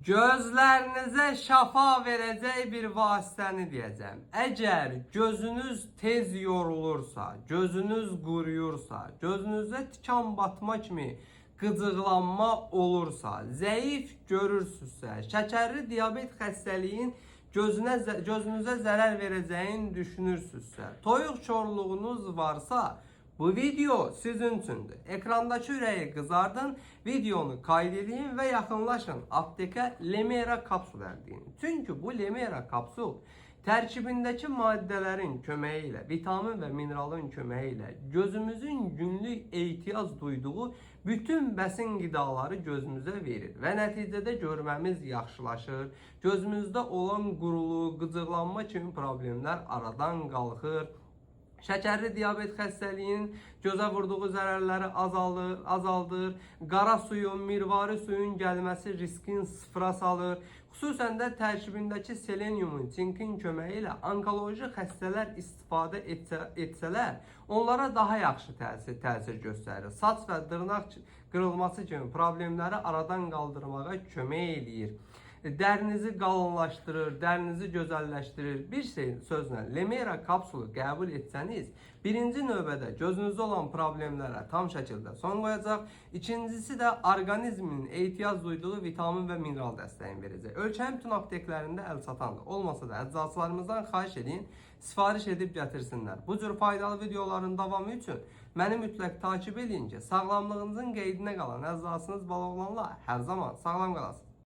Gözlerinize şafa vereceği bir vasitəni diyeceğim. Eğer gözünüz tez yorulursa, gözünüz quruyursa, gözünüzə tikan batma kimi qıcıqlanma olursa, zəif görürsünüzsə, şəkərli diabet xəstəliyin gözünüzə zərər verəcəyini düşünürsünüzsə, toyuq korluğunuz varsa, bu video sizin üçündür. Ekrandaki ürəyi qızardın, videonu kaydedin ve yaxınlaşın aptekə Lemera kapsul əldə edin. Çünki bu Lemera kapsul tərkibindəki maddələrin köməyi ilə, vitamin və mineralın köməyi ilə gözümüzün günlük ehtiyac duyduğu bütün bəsin qidaları gözümüzə verir və nəticədə görməmiz yaxşılaşır. Gözümüzdə olan quruluq, qıcıqlanma kimi problemlər aradan qalxır. Şəkərli diabet xəstəliyinin gözə vurduğu zərərləri azaldır. Qara suyun, mirvari suyun gəlməsi riskini sıfıra salır. Xüsusən də tərkibindəki seleniumun, çinkin köməyi ilə onkoloji xəstələr istifadə etsələr, onlara daha yaxşı təsir göstərir. Saç və dırnaq qırılması kimi problemləri aradan qaldırmağa kömək eləyir. Dərinizi qalınlaşdırır, dərinizi gözəlləşdirir. Bir sözlə Lemera kapsulu qəbul etsəniz, birinci növbədə gözünüzdə olan problemlərə tam şəkildə son qoyacaq. İkincisi də orqanizmin ehtiyac duyduğu vitamin və mineral dəstəyini verəcək. Ölkənin bütün apteklərində əl çatandır. Olmasa da əczaçılarımızdan xahiş edin, sifariş edib gətirsinlər. Bu cür faydalı videoların davamı üçün məni mütləq takip edin ki, sağlamlığınızın qeydinə qalan əczacınız Balaoğlanla hər zaman sağlam qalasın.